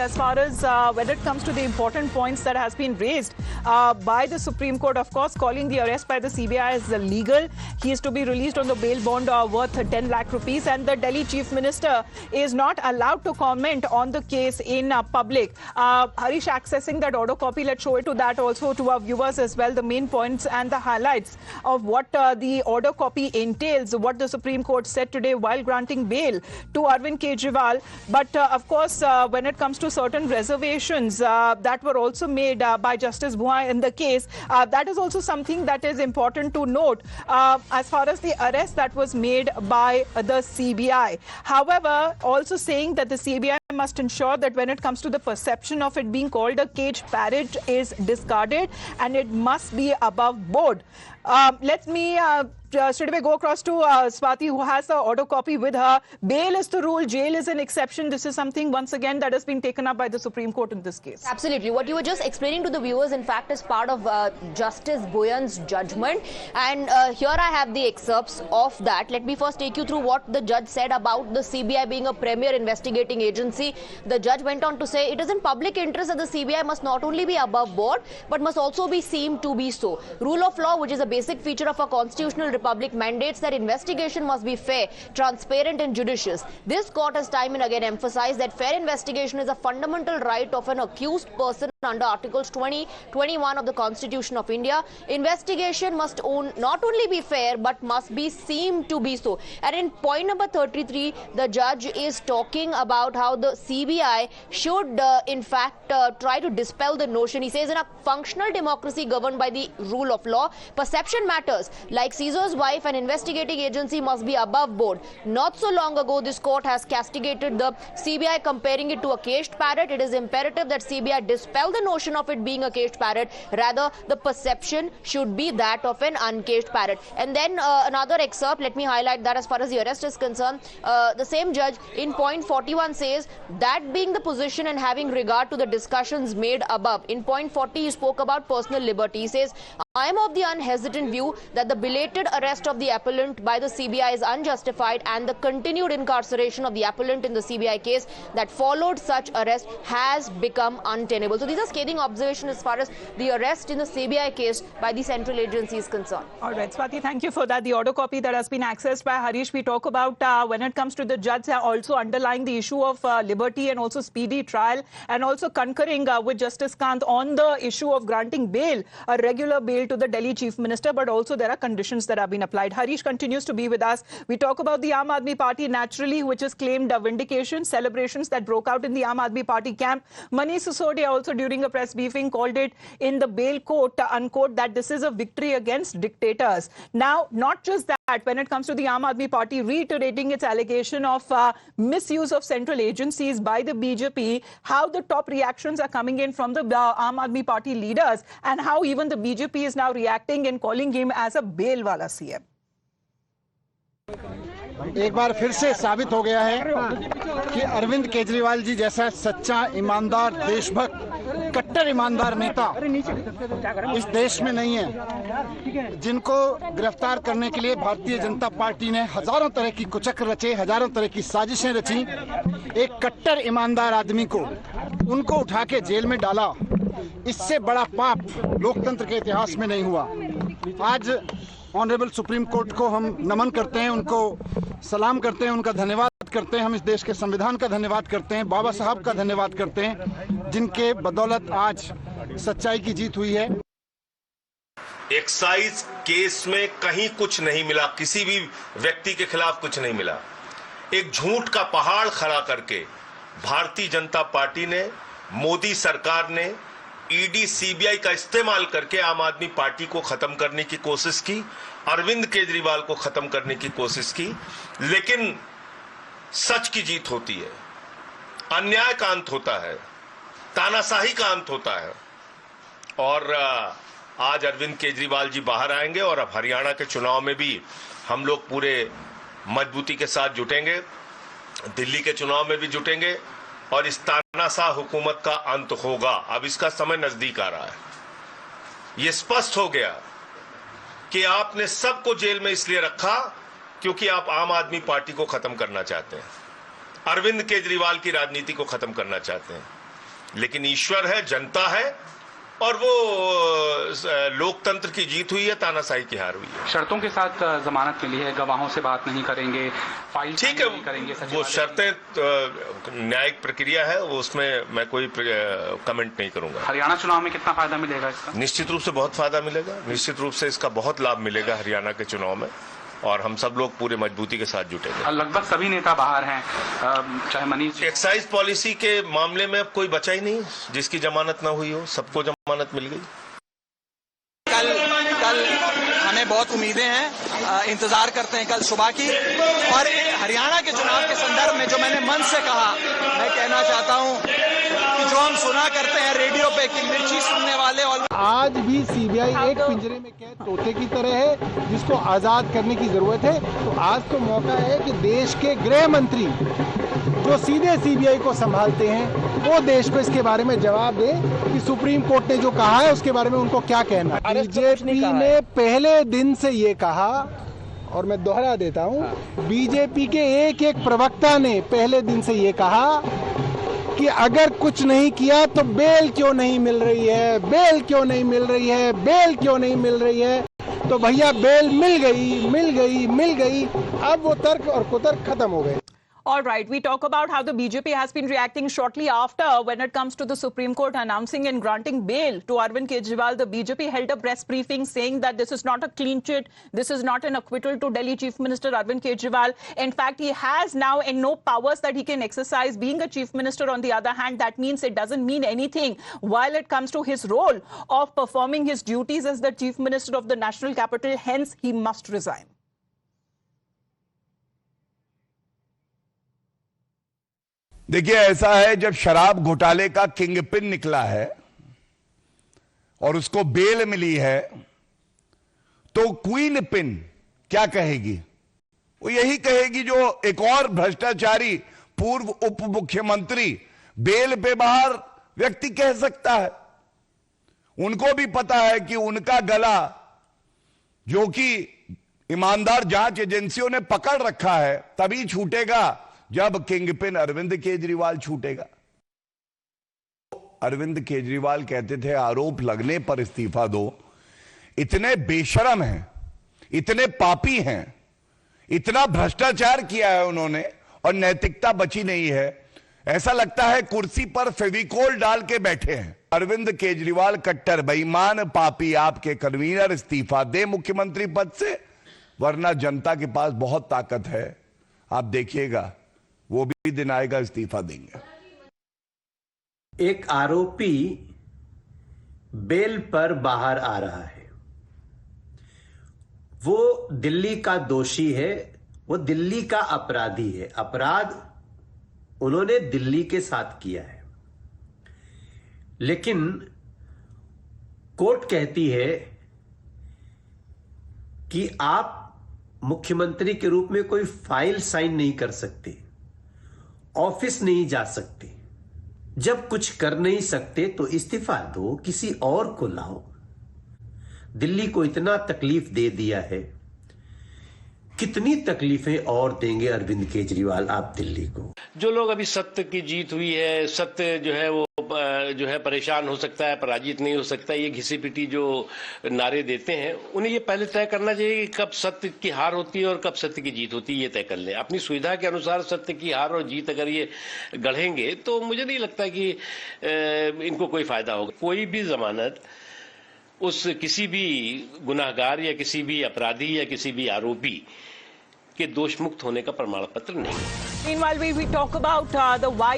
as far as when it comes to the important points that has been raised by the Supreme Court, of course, calling the arrest by the CBI as illegal. He is to be released on the bail bond worth 10 lakh rupees, and the Delhi Chief Minister is not allowed to comment on the case in public. Harish, accessing that audio copy, let's show it to that also to our viewers as well, the main points and the highlights of what the audio copy entails, what the Supreme Court said today while granting bail to Arvind Kejriwal. But of course, when it comes to certain reservations that were also made by Justice Bhua in the case, that is also something that is important to note as far as the arrest that was made by the CBI. However, also saying that the CBI must ensure that when it comes to the perception of it being called a cage parrot is discarded and it must be above board. Let me straight away go across to Swati, who has the audio copy with her. Bail is the rule, jail is an exception. This is something, once again, that has been taken up by the Supreme Court in this case. Absolutely. What you were just explaining to the viewers, in fact, is part of Justice Boyan's judgment. And here I have the excerpts of that. Let me first take you through what the judge said about the CBI being a premier investigating agency. The judge went on to say it is in public interest that the CBI must not only be above board, but must also be seen to be so. Rule of law, which is a basic feature of a constitutional republic, mandates that investigation must be fair, transparent and judicious. This court has time and again emphasized that fair investigation is a fundamental right of an accused person under Articles 20, 21 of the Constitution of India. Investigation must not only be fair but must be seen to be so. And in point number 33, the judge is talking about how the CBI should in fact try to dispel the notion. He says in a functional democracy governed by the rule of law, perception matters. Like Caesar's wife, an investigating agency must be above board. Not so long ago, this court has castigated the CBI, comparing it to a caged parrot. It is imperative that CBI dispel the notion of it being a caged parrot. Rather, the perception should be that of an uncaged parrot. And then another excerpt, let me highlight that as far as the arrest is concerned. The same judge in point 41 says that being the position and having regard to the discussions made above. In point 40, he spoke about personal liberty. He says, I am of the unhesitant view that the belated arrest of the appellant by the CBI is unjustified, and the continued incarceration of the appellant in the CBI case that followed such arrest has become untenable. So these are scathing observations as far as the arrest in the CBI case by the central agency is concerned. All right, Swati, thank you for that. The audio copy that has been accessed by Harish, we talk about when it comes to the judge also underlying the issue of liberty and also speedy trial, and also concurring with Justice Kant on the issue of granting bail, a regular bail to the Delhi Chief Minister, but also there are conditions that have been applied. Harish continues to be with us. We talk about the Aam Aadmi Party, naturally, which has claimed vindication, celebrations that broke out in the Aam Aadmi Party camp. Manish Sisodia also during a press briefing called it in the bail quote, unquote, that this is a victory against dictators. Now, not just that, when it comes to the Aam Aadmi Party reiterating its allegation of misuse of central agencies by the BJP, how the top reactions are coming in from the Aam Aadmi Party leaders, and how even the BJP is now reacting and calling him as a bail wala CM. एक बार फिर से साबित हो गया है कि अरविंद केजरीवाल जी जैसा सच्चा ईमानदार देशभक्त कट्टर ईमानदार नेता इस देश में नहीं है, जिनको गिरफ्तार करने के लिए भारतीय जनता पार्टी ने हजारों तरह की कुचक्र रचे, हजारों तरह की साजिशें रची। एक कट्टर ईमानदार आदमी को उनको उठा के जेल में डाला, इससे बड़ा पाप लोकतंत्र के इतिहास में नहीं हुआ। आज ऑनरेबल सुप्रीम कोर्ट को हम नमन करते हैं, उनको सलाम करते हैं, उनका धन्यवाद करते हैं। हम इस देश के संविधान का धन्यवाद करते हैं, बाबा साहब का धन्यवाद करते हैं, जिनके बदौलत आज सच्चाई की जीत हुई है। एक्साइज केस में कहीं कुछ नहीं मिला, किसी भी व्यक्ति के खिलाफ कुछ नहीं मिला। एक झूठ का पहाड़ खड़ा करके भारतीय जनता पार्टी ने, मोदी सरकार ने ईडी सीबीआई का इस्तेमाल करके आम आदमी पार्टी को खत्म करने की कोशिश की, अरविंद केजरीवाल को खत्म करने की कोशिश की। लेकिन सच की जीत होती है, अन्याय का अंत होता है, तानाशाही का अंत होता है। और आज अरविंद केजरीवाल जी बाहर आएंगे और अब हरियाणा के चुनाव में भी हम लोग पूरे मजबूती के साथ जुटेंगे, दिल्ली के चुनाव में भी जुटेंगे और इस तानाशाह हुकूमत का अंत होगा। अब इसका समय नजदीक आ रहा है। यह स्पष्ट हो गया कि आपने सबको जेल में इसलिए रखा क्योंकि आप आम आदमी पार्टी को खत्म करना चाहते हैं, अरविंद केजरीवाल की राजनीति को खत्म करना चाहते हैं। लेकिन ईश्वर है, जनता है, और वो लोकतंत्र की जीत हुई है, तानाशाही की हार हुई है। शर्तों के साथ जमानत मिली है, गवाहों से बात नहीं करेंगे, फाइल ठीक है, नहीं करेंगे, वो शर्तें न्यायिक प्रक्रिया है, वो उसमें मैं कोई कमेंट नहीं करूंगा। हरियाणा चुनाव में कितना फायदा मिलेगा इसका? निश्चित रूप से बहुत फायदा मिलेगा, निश्चित रूप से इसका बहुत लाभ मिलेगा हरियाणा के चुनाव में, और हम सब लोग पूरे मजबूती के साथ जुटेंगे। लगभग सभी नेता बाहर हैं, चाहे मनीष। एक्साइज पॉलिसी के मामले में अब कोई बचा ही नहीं जिसकी जमानत ना हुई हो, सबको जमानत मिल गई। कल हमें बहुत उम्मीदें हैं, इंतजार करते हैं कल सुबह की। और हरियाणा के चुनाव के संदर्भ में जो मैंने मन से कहा, मैं कहना चाहता हूं कि जो हम सुना करते हैं रेडियो पे कि मिर्ची सुनने वाले, और आज भी सीबीआई एक पिंजरे में कैद तोते की तरह है जिसको आजाद करने की जरूरत है। तो आज तो मौका है कि देश के गृह मंत्री जो सीधे सीबीआई को संभालते हैं वो देश को इसके बारे में जवाब दे कि सुप्रीम कोर्ट ने जो कहा है उसके बारे में उनको क्या कहना है। बीजेपी ने पहले दिन से ये कहा, और मैं दोहरा देता हूं, बीजेपी के एक प्रवक्ता ने पहले दिन से ये कहा कि अगर कुछ नहीं किया तो बेल क्यों नहीं मिल रही है, बेल क्यों नहीं मिल रही है, बेल क्यों नहीं मिल रही है। तो भैया बेल मिल गई, मिल गई, मिल गई। अब वो तर्क और कुतर्क खत्म हो गए। All right, we talk about how the BJP has been reacting shortly after when it comes to the Supreme Court announcing and granting bail to Arvind Kejriwal. The BJP held a press briefing saying that this is not a clean chit, this is not an acquittal to Delhi Chief Minister Arvind Kejriwal. In fact, he has now no powers that he can exercise being a Chief Minister. On the other hand, that means it doesn't mean anything while it comes to his role of performing his duties as the Chief Minister of the national capital. Hence, he must resign. देखिए, ऐसा है, जब शराब घोटाले का kingpin निकला है और उसको बेल मिली है, तो क्वीन पिन क्या कहेगी? वो यही कहेगी जो एक और भ्रष्टाचारी पूर्व उप मुख्यमंत्री बेल पे बाहर व्यक्ति कह सकता है। उनको भी पता है कि उनका गला, जो कि ईमानदार जांच एजेंसियों ने पकड़ रखा है, तभी छूटेगा जब किंगपिन अरविंद केजरीवाल छूटेगा। अरविंद केजरीवाल कहते थे आरोप लगने पर इस्तीफा दो। इतने बेशरम हैं, इतने पापी हैं, इतना भ्रष्टाचार किया है उन्होंने और नैतिकता बची नहीं है। ऐसा लगता है कुर्सी पर फेविकोल डाल के बैठे हैं। अरविंद केजरीवाल कट्टर बेईमान पापी, आपके कन्वीनर इस्तीफा दे मुख्यमंत्री पद से, वरना जनता के पास बहुत ताकत है। आप देखिएगा, वो भी दिन आएगा इस्तीफा देंगे। एक आरोपी बेल पर बाहर आ रहा है, वो दिल्ली का दोषी है, वो दिल्ली का अपराधी है। अपराध उन्होंने दिल्ली के साथ किया है, लेकिन कोर्ट कहती है कि आप मुख्यमंत्री के रूप में कोई फाइल साइन नहीं कर सकते, ऑफिस नहीं जा सकते। जब कुछ कर नहीं सकते तो इस्तीफा दो, किसी और को लाओ। दिल्ली को इतना तकलीफ दे दिया है, कितनी तकलीफें और देंगे अरविंद केजरीवाल आप दिल्ली को। जो लोग अभी सत्य की जीत हुई है, सत्य जो है वो जो है परेशान हो सकता है, पराजित नहीं हो सकता, ये घिसी पिटी जो नारे देते हैं, उन्हें ये पहले तय करना चाहिए कि कब सत्य की हार होती है और कब सत्य की जीत होती है, ये तय कर लें। अपनी सुविधा के अनुसार सत्य की हार और जीत अगर ये गढ़ेंगे तो मुझे नहीं लगता कि इनको कोई फायदा होगा। कोई भी जमानत उस किसी भी गुनाहगार या किसी भी अपराधी या किसी भी आरोपी के दोष मुक्त होने का प्रमाण पत्र नहीं। Meanwhile, we talk about the why